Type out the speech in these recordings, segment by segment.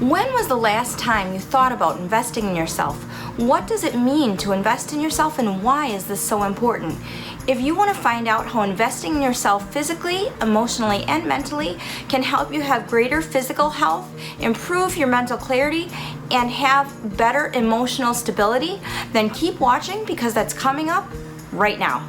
When was the last time you thought about investing in yourself? What does it mean to invest in yourself, and why is this so important? If you want to find out how investing in yourself physically, emotionally, and mentally can help you have greater physical health, improve your mental clarity, and have better emotional stability, then keep watching because that's coming up right now.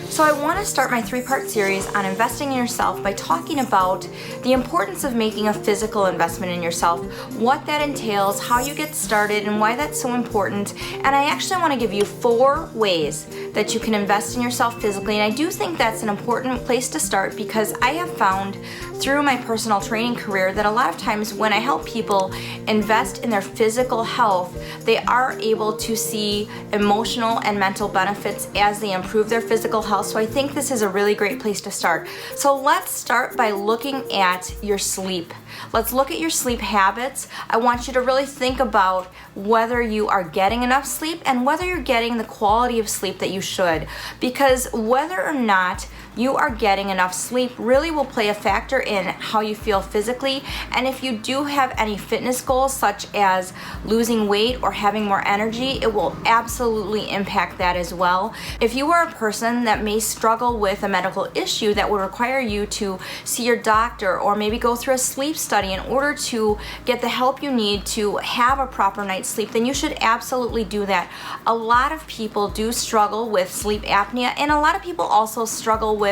So I want to start my 3-part series on investing in yourself by talking about the importance of making a physical investment in yourself, what that entails, how you get started, and why that's so important. And I actually want to give you 4 ways that you can invest in yourself physically. And I do think that's an important place to start because I have found through my personal training career that a lot of times when I help people invest in their physical health, they are able to see emotional and mental benefits as they improve their physical health. So I think this is a really great place to start. So let's start by looking at your sleep. Let's look at your sleep habits. I want you to really think about whether you are getting enough sleep and whether you're getting the quality of sleep that you should. Because whether or not you are getting enough sleep really will play a factor in how you feel physically. And if you do have any fitness goals such as losing weight or having more energy, it will absolutely impact that as well. If you are a person that may struggle with a medical issue that would require you to see your doctor or maybe go through a sleep study in order to get the help you need to have a proper night's sleep, then you should absolutely do that. A lot of people do struggle with sleep apnea, and a lot of people also struggle with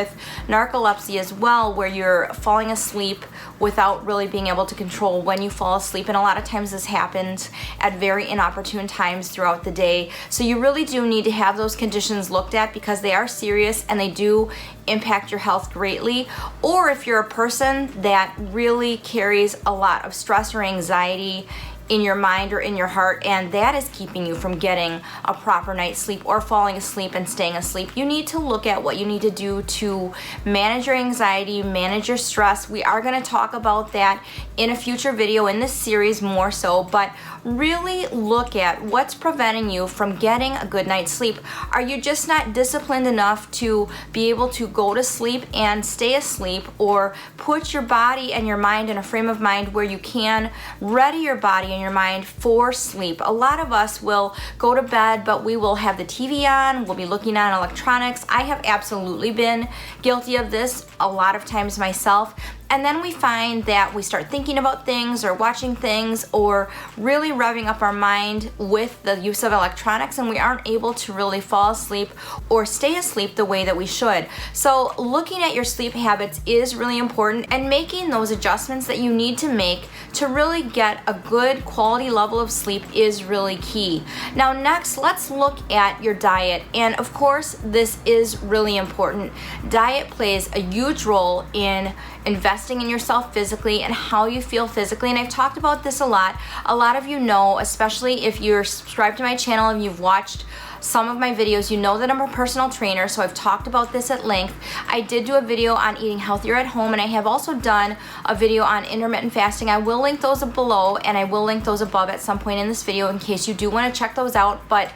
narcolepsy as well, where you're falling asleep without really being able to control when you fall asleep. And a lot of times this happens at very inopportune times throughout the day. So you really do need to have those conditions looked at because they are serious and they do impact your health greatly. Or if you're a person that really carries a lot of stress or anxiety in your mind or in your heart, and that is keeping you from getting a proper night's sleep or falling asleep and staying asleep, you need to look at what you need to do to manage your anxiety, manage your stress. We are going to talk about that in a future video in this series more so, but really look at what's preventing you from getting a good night's sleep. Are you just not disciplined enough to be able to go to sleep and stay asleep, or put your body and your mind in a frame of mind where you can ready your body and your mind for sleep? A lot of us will go to bed, but we will have the TV on, we'll be looking on electronics. I have absolutely been guilty of this a lot of times myself. And then we find that we start thinking about things or watching things or really revving up our mind with the use of electronics, and we aren't able to really fall asleep or stay asleep the way that we should. So looking at your sleep habits is really important, and making those adjustments that you need to make to really get a good quality level of sleep is really key. Now next, let's look at your diet. And of course, this is really important. Diet plays a huge role in investing in yourself physically and how you feel physically. And I've talked about this a lot. A lot of you know, especially if you're subscribed to my channel and you've watched some of my videos, you know that I'm a personal trainer, so I've talked about this at length. I did do a video on eating healthier at home, and I have also done a video on intermittent fasting. I will link those below, and I will link those above at some point in this video in case you do want to check those out. But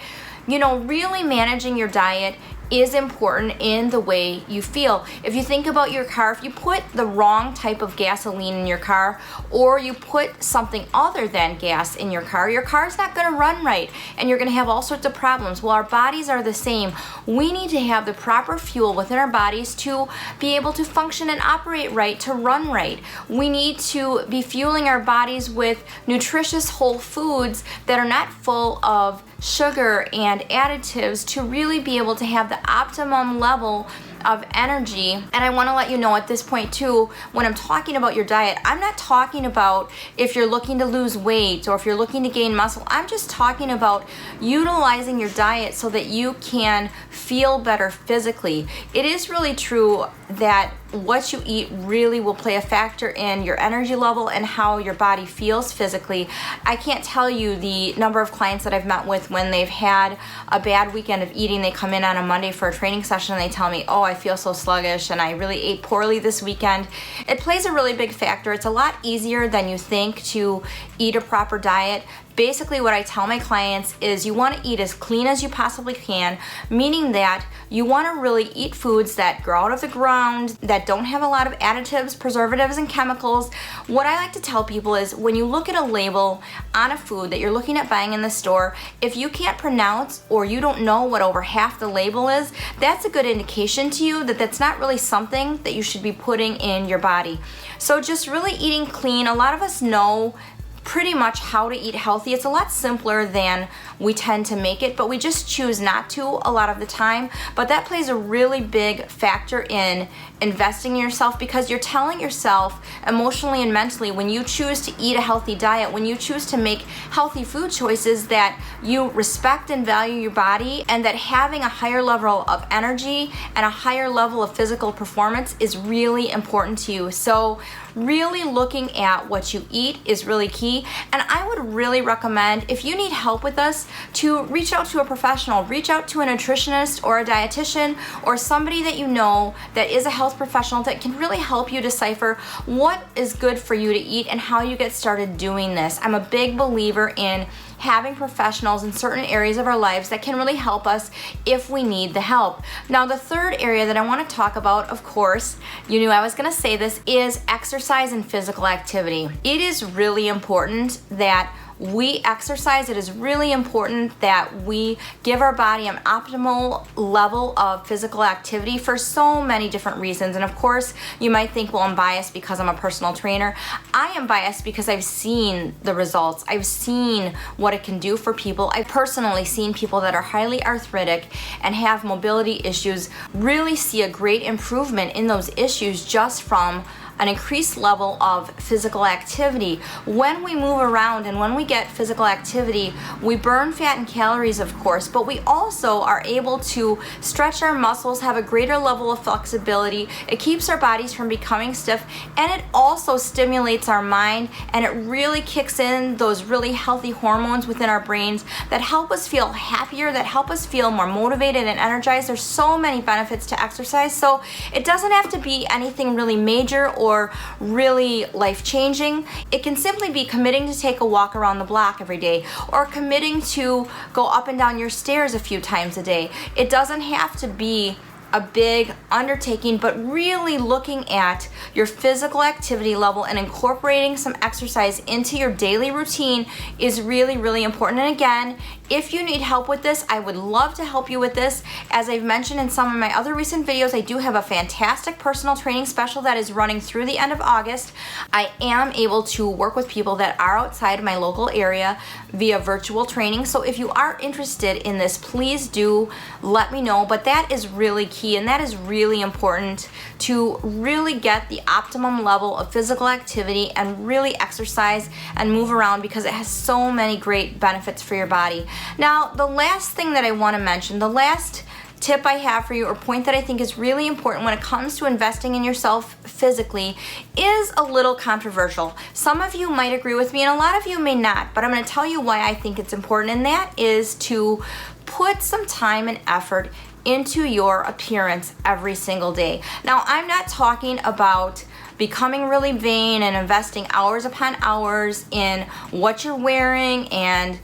you know, really managing your diet is important in the way you feel. If you think about your car, if you put the wrong type of gasoline in your car, or you put something other than gas in your car's not gonna run right, and you're gonna have all sorts of problems. Well, our bodies are the same. We need to have the proper fuel within our bodies to be able to function and operate right, to run right. We need to be fueling our bodies with nutritious whole foods that are not full of sugar and additives to really be able to have the optimum level of energy. And I want to let you know at this point too, when I'm talking about your diet, I'm not talking about if you're looking to lose weight or if you're looking to gain muscle. I'm just talking about utilizing your diet so that you can feel better physically. It is really true that what you eat really will play a factor in your energy level and how your body feels physically. I can't tell you the number of clients that I've met with when they've had a bad weekend of eating. They come in on a Monday for a training session and they tell me, oh, I feel so sluggish and I really ate poorly this weekend. It plays a really big factor. It's a lot easier than you think to eat a proper diet basically what I tell my clients is you want to eat as clean as you possibly can, meaning that you want to really eat foods that grow out of the ground, that don't have a lot of additives, preservatives, and chemicals. What I like to tell people is when you look at a label on a food that you're looking at buying in the store, if you can't pronounce or you don't know what over half the label is, that's a good indication to you that that's not really something that you should be putting in your body. So just really eating clean. A lot of us know pretty much how to eat healthy. It's a lot simpler than we tend to make it, but we just choose not to a lot of the time. But that plays a really big factor in investing in yourself, because you're telling yourself emotionally and mentally, when you choose to eat a healthy diet, when you choose to make healthy food choices, that you respect and value your body, and that having a higher level of energy and a higher level of physical performance is really important to you. So really looking at what you eat is really key. And I would really recommend, if you need help with this, to reach out to a professional. Reach out to a nutritionist or a dietitian or somebody that you know that is a health professional that can really help you decipher what is good for you to eat and how you get started doing this. I'm a big believer in having professionals in certain areas of our lives that can really help us if we need the help. Now, the third area that I want to talk about, of course, you knew I was going to say this, is exercise and physical activity. It is really important that we exercise. It is really important that we give our body an optimal level of physical activity for so many different reasons. And of course, you might think, well, I'm biased because I'm a personal trainer. I am biased because I've seen the results. I've seen what it can do for people. I've personally seen people that are highly arthritic and have mobility issues really see a great improvement in those issues just from an increased level of physical activity. When we move around and when we get physical activity, we burn fat and calories, of course, but we also are able to stretch our muscles, have a greater level of flexibility. It keeps our bodies from becoming stiff, and it also stimulates our mind, and it really kicks in those really healthy hormones within our brains that help us feel happier, that help us feel more motivated and energized. There's so many benefits to exercise, so it doesn't have to be anything really major or really life-changing. It can simply be committing to take a walk around the block every day, or committing to go up and down your stairs a few times a day. It doesn't have to be a big undertaking, but really looking at your physical activity level and incorporating some exercise into your daily routine is really, really important. And again, if you need help with this, I would love to help you with this. As I've mentioned in some of my other recent videos, I do have a fantastic personal training special that is running through the end of August. I am able to work with people that are outside my local area via virtual training. So if you are interested in this, please do let me know. But that is really key, and that is really important to really get the optimum level of physical activity and really exercise and move around, because it has so many great benefits for your body. Now, the last thing that I want to mention, the last tip I have for you, or point that I think is really important when it comes to investing in yourself physically, is a little controversial. Some of you might agree with me and a lot of you may not, but I'm going to tell you why I think it's important, and that is to put some time and effort into your appearance every single day. Now, I'm not talking about becoming really vain and investing hours upon hours in what you're wearing and,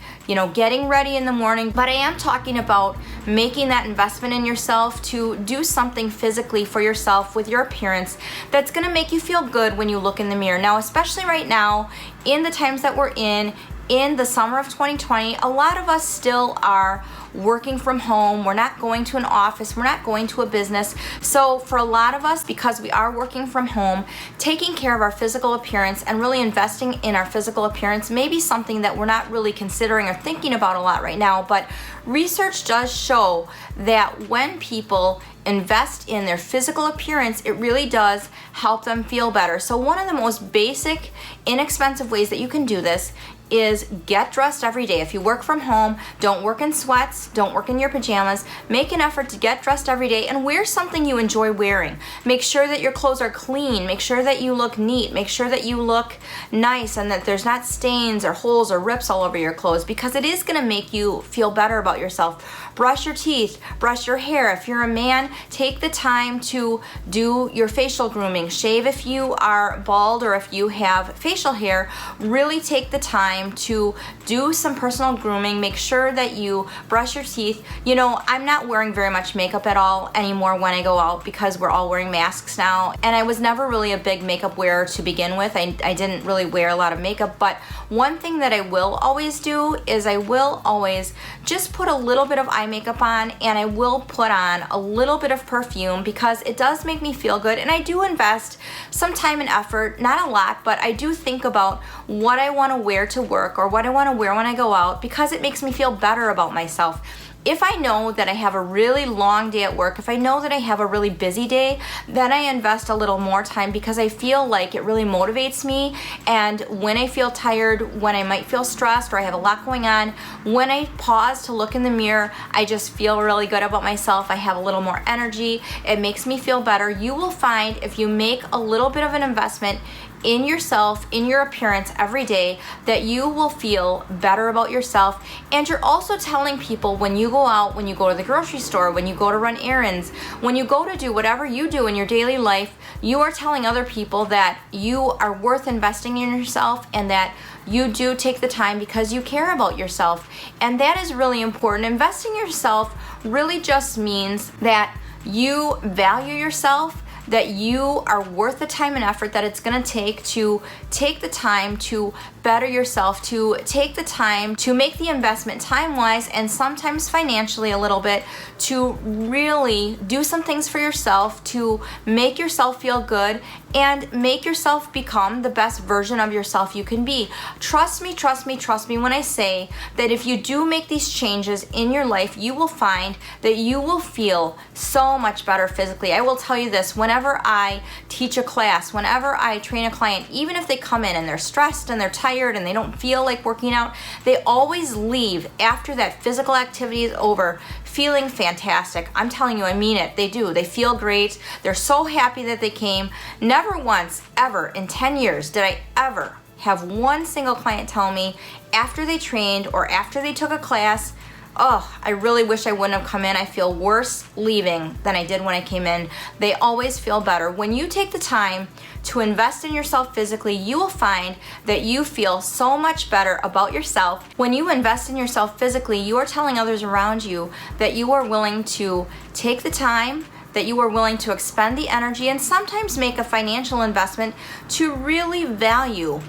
getting ready in the morning, but I am talking about making that investment in yourself to do something physically for yourself with your appearance that's going to make you feel good when you look in the mirror. Now, especially right now, in the times that we're in the summer of 2020, a lot of us still are working from home. We're not going to an office. We're not going to a business. So for a lot of us, because we are working from home, taking care of our physical appearance and really investing in our physical appearance may be something that we're not really considering or thinking about a lot right now. But research does show that when people invest in their physical appearance, it really does help them feel better. So one of the most basic, inexpensive ways that you can do this is get dressed every day. If you work from home, don't work in sweats, don't work in your pajamas. Make an effort to get dressed every day and wear something you enjoy wearing. Make sure that your clothes are clean. Make sure that you look neat. Make sure that you look nice and that there's not stains or holes or rips all over your clothes, because it is going to make you feel better about yourself. Brush your teeth, brush your hair. If you're a man, take the time to do your facial grooming. Shave if you are bald or if you have facial hair. Really take the time time to do some personal grooming. Make sure that you brush your teeth. You know, I'm not wearing very much makeup at all anymore when I go out because we're all wearing masks now, and I was never really a big makeup wearer to begin with. I didn't really wear a lot of makeup, but one thing that I will always do is I will always just put a little bit of eye makeup on, and I will put on a little bit of perfume because it does make me feel good, and I do invest some time and effort, not a lot, but I do think about what I want to wear to work or what I want to wear when I go out because it makes me feel better about myself. If I know that I have a really long day at work, if I know that I have a really busy day, then I invest a little more time because I feel like it really motivates me. And when I feel tired, when I might feel stressed or I have a lot going on, when I pause to look in the mirror, I just feel really good about myself. I have a little more energy. It makes me feel better. You will find if you make a little bit of an investment in yourself, in your appearance every day, that you will feel better about yourself. And you're also telling people when you go out, when you go to the grocery store, when you go to run errands, when you go to do whatever you do in your daily life, you are telling other people that you are worth investing in yourself and that you do take the time because you care about yourself. And that is really important. Investing in yourself really just means that you value yourself, that you are worth the time and effort that it's gonna take to take the time to better yourself, to take the time to make the investment time-wise and sometimes financially a little bit, to really do some things for yourself, to make yourself feel good and make yourself become the best version of yourself you can be. Trust me, trust me, trust me when I say that if you do make these changes in your life, you will find that you will feel so much better physically. I will tell you this, whenever I teach a class, whenever I train a client, even if they come in and they're stressed and they're tired and they don't feel like working out, they always leave after that physical activity is over feeling fantastic. I'm telling you, I mean it. They do. They feel great. They're so happy that they came. Never once, ever, in 10 years did I ever have one single client tell me after they trained or after they took a class, oh, I really wish I wouldn't have come in. I feel worse leaving than I did when I came in. They always feel better. When you take the time to invest in yourself physically, you will find that you feel so much better about yourself. When you invest in yourself physically, you are telling others around you that you are willing to take the time, that you are willing to expend the energy and sometimes make a financial investment to really value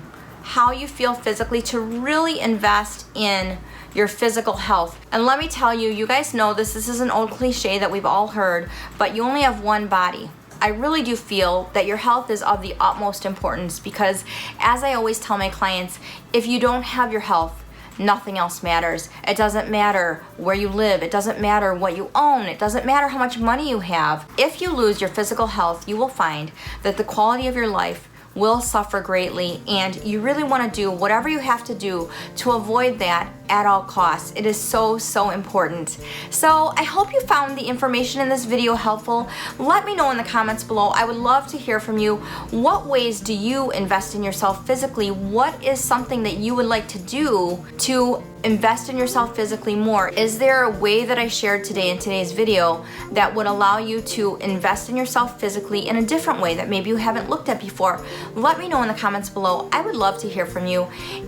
how you feel physically, to really invest in your physical health. And let me tell you, you guys know this is an old cliche that we've all heard, but you only have one body. I really do feel that your health is of the utmost importance because, as I always tell my clients, if you don't have your health, nothing else matters. It doesn't matter where you live. It doesn't matter what you own. It doesn't matter how much money you have. If you lose your physical health, you will find that the quality of your life will suffer greatly, and you really want to do whatever you have to do to avoid that at all costs. It is so, so important. So I hope you found the information in this video helpful. Let me know in the comments below. I would love to hear from you. What ways do you invest in yourself physically? What is something that you would like to do to invest in yourself physically more? Is there a way that I shared today in today's video that would allow you to invest in yourself physically in a different way that maybe you haven't looked at before? Let me know in the comments below. I would love to hear from you.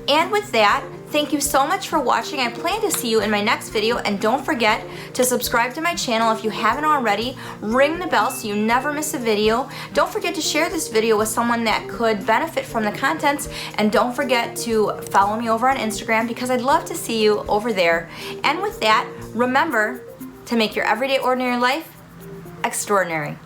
And with that, thank you so much for watching. I plan to see you in my next video, and don't forget to subscribe to my channel if you haven't already. Ring the bell so you never miss a video. Don't forget to share this video with someone that could benefit from the contents, and don't forget to follow me over on Instagram because I'd love to see you over there. And with that, remember to make your everyday ordinary life extraordinary.